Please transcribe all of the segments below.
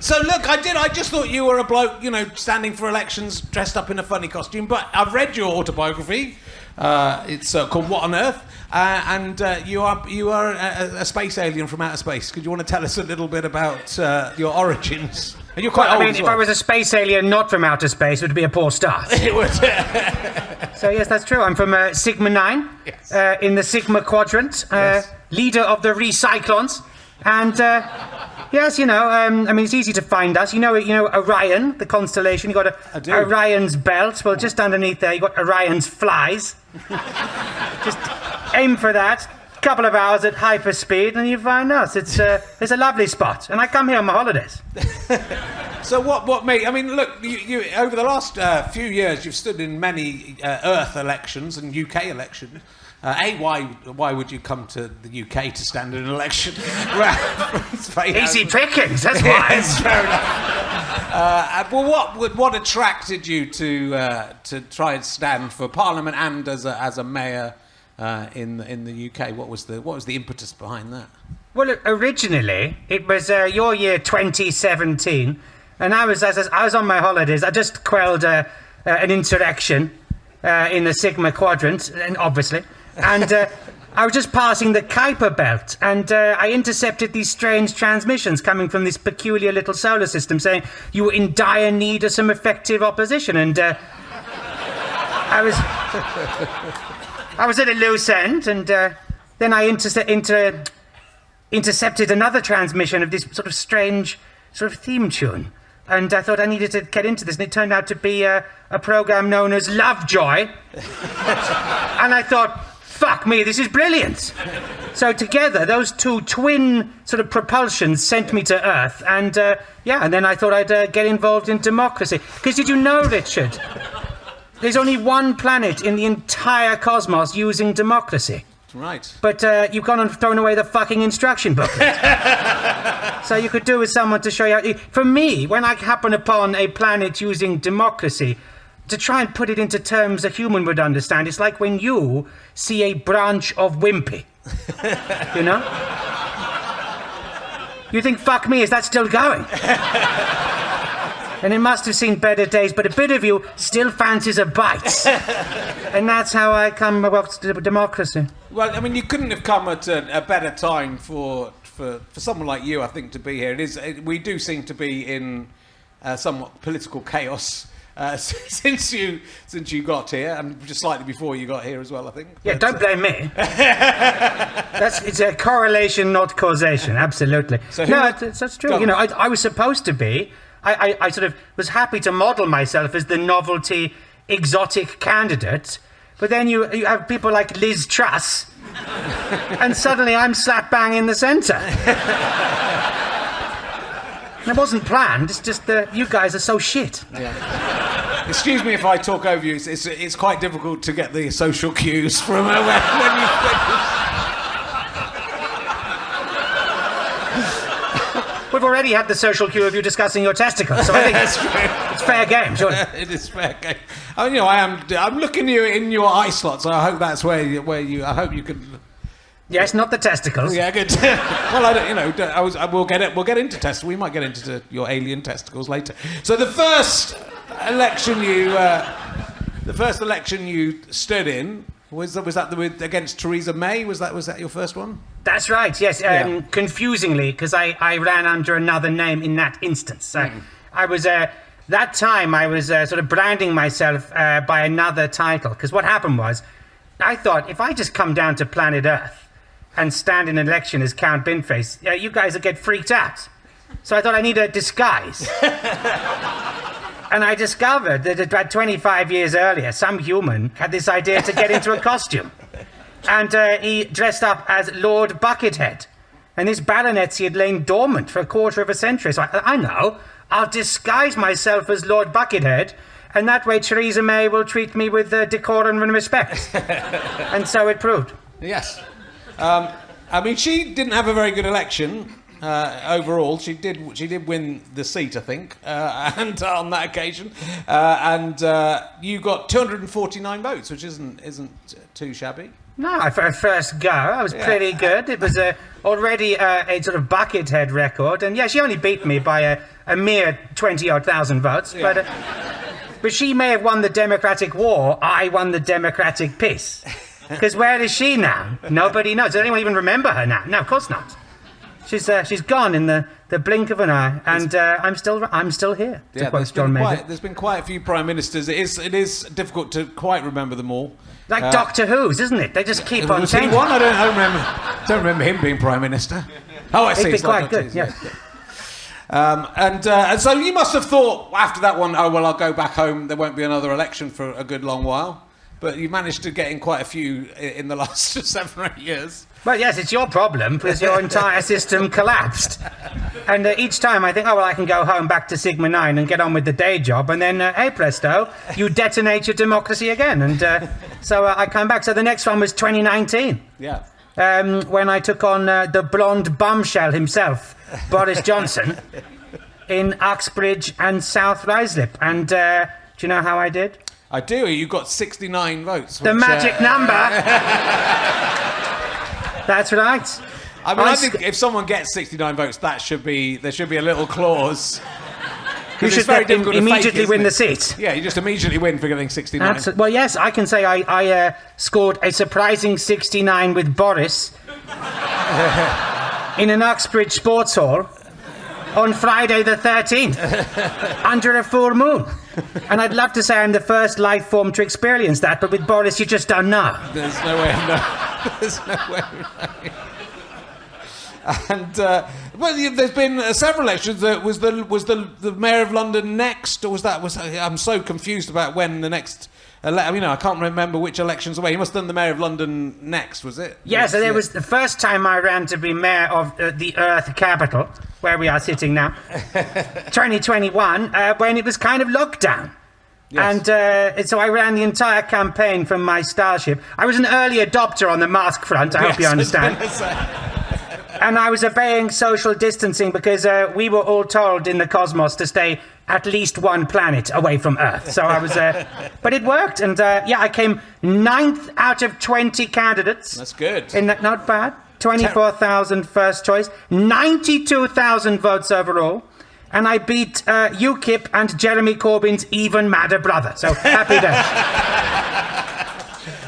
So look, I just thought you were a bloke, standing for elections, dressed up in a funny costume. But I've read your autobiography. It's called What on Earth, and you are a space alien from outer space. Could you want to tell us a little bit about your origins? And you're quite old as well. If I was a space alien not from outer space, it would be a poor start. It would. So yes, that's true. I'm from Sigma 9, Yes. in the Sigma Quadrant, Yes. leader of the Recyclons, and yes, it's easy to find us. You know Orion, the constellation. You got I do. Orion's belt. Well, just underneath there, you got Orion's flies. Just aim for that. Couple of hours at hyperspeed, and you find us. It's a lovely spot, and I come here on my holidays. So what made... I mean, look, you over the last few years, you've stood in many Earth elections and UK elections. Why would you come to the UK to stand in an election? Easy pickings, that's why. Yes, fair enough. Well, what attracted you to try and stand for Parliament and as a mayor in the UK? What was the impetus behind that? Well, originally it was your year 2017, and I was on my holidays. I just quelled an insurrection in the Sigma Quadrant, and obviously, and I was just passing the Kuiper Belt, and I intercepted these strange transmissions coming from this peculiar little solar system, saying you were in dire need of some effective opposition, and I was at a loose end, and then I intercepted another transmission of this sort of strange sort of theme tune. And I thought I needed to get into this, and it turned out to be a program known as Lovejoy. And I thought, fuck me, this is brilliant. So together, those two twin sort of propulsions sent me to Earth, and and then I thought I'd get involved in democracy. Because did you know, Richard, there's only one planet in the entire cosmos using democracy. Right. But you've gone and thrown away the fucking instruction booklet. So you could do with someone to show you how... For me, when I happen upon a planet using democracy, to try and put it into terms a human would understand, it's like when you see a branch of wimpy. You know? You think, fuck me, is that still going? And it must have seen better days, but a bit of you still fancies a bite. And that's how I come about to democracy. Well, I mean, you couldn't have come at a better time for someone like you, I think, to be here. We do seem to be in somewhat political chaos since you got here, and just slightly before you got here as well, I think. Yeah, don't blame me. It's a correlation, not causation. Absolutely. So that's true. I was supposed to be. I sort of was happy to model myself as the novelty, exotic candidate, but then you have people like Liz Truss, and suddenly I'm slap bang in the centre. And it wasn't planned. It's just that you guys are so shit. Yeah. Excuse me if I talk over you. It's quite difficult to get the social cues from when you finish. We've already had the social cue of you discussing your testicles, so I think That's true. It's fair game, surely. It is fair game. I mean, I'm looking you in your eye slots. So I hope that's where you. I hope you can. Yes, not the testicles. Yeah, good. Well, I don't. We'll get into testicles. We might get into your alien testicles later. So the first election you stood in. Was that against Theresa May? Was that your first one? That's right, yes. Confusingly, because I ran under another name in that instance. I was, that time I was sort of branding myself by another title. Because what happened was, I thought, if I just come down to planet Earth and stand in an election as Count Binface, you guys will get freaked out. So I thought I need a disguise. And I discovered that about 25 years earlier, some human had this idea to get into a costume. And he dressed up as Lord Buckethead. And this baronetcy had lain dormant for a quarter of a century. So I know, I'll disguise myself as Lord Buckethead, and that way Theresa May will treat me with decorum and respect. And so it proved. Yes. I mean, she didn't have a very good election. Overall, she did win the seat, I think, and on that occasion, and you got 249 votes, which isn't too shabby. No, for a first go, I was pretty good. It was already a sort of Buckethead record, and she only beat me by a mere 20-odd thousand votes. Yeah. But she may have won the Democratic war. I won the Democratic peace. Because where is she now? Nobody knows. Does anyone even remember her now? No, of course not. She's gone in the blink of an eye, and I'm still here. Yeah, there's been quite a few prime ministers. It is difficult to quite remember them all. Like Doctor Who's, isn't it? They just keep on changing. One I don't remember him being prime minister. Oh, I see. He'd be quite good. Yeah. And so you must have thought after that one, oh well, I'll go back home. There won't be another election for a good long while. But you managed to get in quite a few in the last 7 or 8 years. Well, yes, it's your problem because your entire system collapsed. And each time I think, oh, well, I can go home back to Sigma 9 and get on with the day job. And then, hey, presto, you detonate your democracy again. And so I come back. So the next one was 2019. Yeah. When I took on the blonde bombshell himself, Boris Johnson, in Uxbridge and South Ruislip. And do you know how I did? I do. You got 69 votes. The magic number. That's right. I mean, I think if someone gets 69 votes, there should be a little clause. You should immediately win the seat. Yeah, you just immediately win for getting 69. Well, yes, I can say I scored a surprising 69 with Boris in an Uxbridge sports hall on Friday the 13th, under a full moon. And I'd love to say I'm the first life form to experience that, but with Boris, you just don't know. There's no way of knowing. There's no way of knowing. And well, there's been several elections. Was the Mayor of London next, or was that? I'm so confused about when the next. I can't remember which elections away. He must have done the Mayor of London next, was it? Yes, it was the first time I ran to be Mayor of the Earth capital, where we are sitting now, 2021, when it was kind of lockdown. Yes. And so I ran the entire campaign from my starship. I was an early adopter on the mask front, I hope you understand. And I was obeying social distancing because we were all told in the cosmos to stay at least one planet away from Earth. So I was, but it worked. And I came 9th out of 20 candidates. That's good. Not bad. 24,000 first choice, 92,000 votes overall. And I beat UKIP and Jeremy Corbyn's even madder brother. So happy days.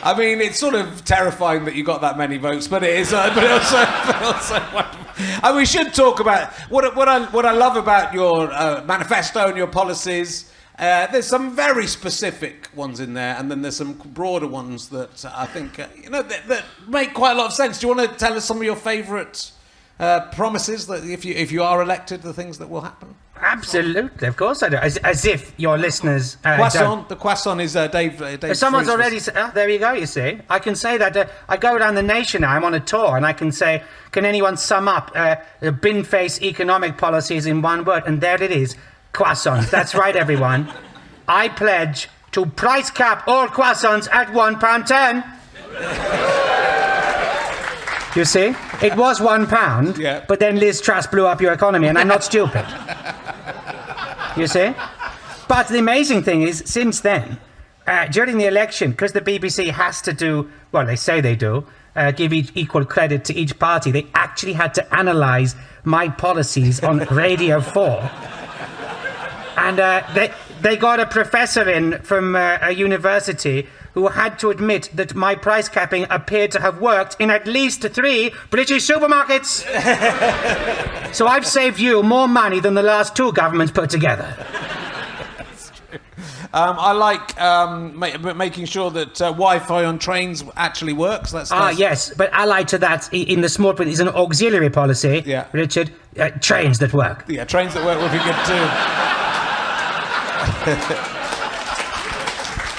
I mean, it's sort of terrifying that you got that many votes, but it is. But also wonderful. And we should talk about what I love about your manifesto and your policies. There's some very specific ones in there, and then there's some broader ones that I think that make quite a lot of sense. Do you want to tell us some of your favourite promises that if you are elected, the things that will happen? Absolutely, of course I do. As if your listeners The croissant is Dave. Someone's already said, there you go, you see. I can say that. I go around the nation now, I'm on a tour, and I can say, can anyone sum up Binface economic policies in one word? And there it is, croissants. That's right, everyone. I pledge to price cap all croissants at £1.10. You see? It was £1, yeah. But then Liz Truss blew up your economy, and I'm not stupid. You see? But the amazing thing is, since then, during the election, because the BBC has to do, well, they say they do, give equal credit to each party, they actually had to analyse my policies on Radio 4. And they got a professor in from a university who had to admit that my price capping appeared to have worked in at least 3 British supermarkets. So I've saved you more money than the last 2 governments put together. That's true. I like making sure that Wi-Fi on trains actually works. That's yes, but allied to that, in the small print, is an auxiliary policy, yeah. Richard, trains that work. Yeah, trains that work would be good too.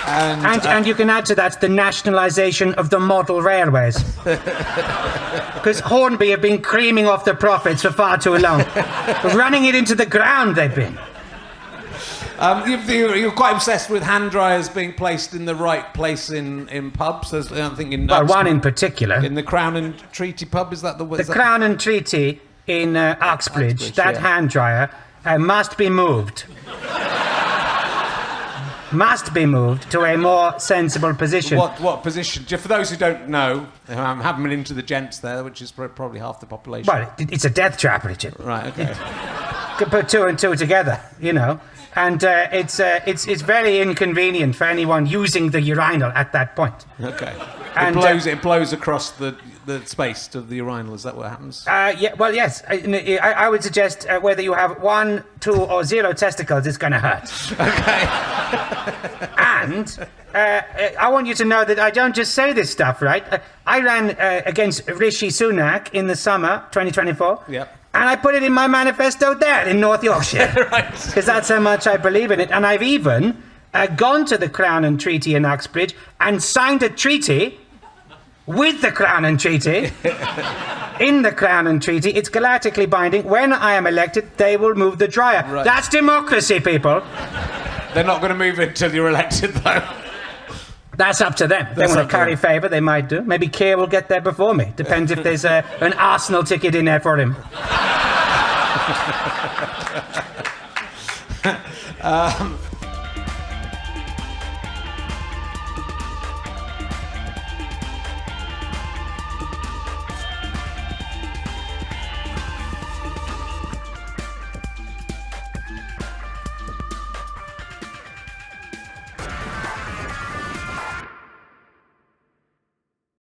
And you can add to that the nationalisation of the model railways. Because Hornby have been creaming off the profits for far too long. Running it into the ground, they've been. You're quite obsessed with hand dryers being placed in the right place in pubs. I'm thinking. Well, one in particular. In the Crown and Treaty pub, is that the way? The Crown and Treaty in Uxbridge, that hand dryer must be moved. Must be moved to a more sensible position. What position? For those who don't know, I haven't been into the gents there, which is probably half the population. Well, it's a death trap, Richard. Right, okay. could put two and two together, you know. And it's very inconvenient for anyone using the urinal at that point. Okay. And, it blows across the space to the urinal. Is that what happens? Yeah. Well, yes. I would suggest whether you have 1, 2, or 0 testicles, it's going to hurt. Okay. And I want you to know that I don't just say this stuff, right? I ran against Rishi Sunak in the summer 2024. Yep. And I put it in my manifesto there in North Yorkshire. Right. Because that's how much I believe in it. And I've even gone to the Crown and Treaty in Uxbridge and signed a treaty with the Crown and Treaty. In the Crown and Treaty, it's galactically binding. When I am elected, they will move the dryer. Right. That's democracy, people. They're not going to move it until you're elected, though. That's up to them. They want to curry favour, they might do. Maybe Keir will get there before me. Depends if there's an Arsenal ticket in there for him.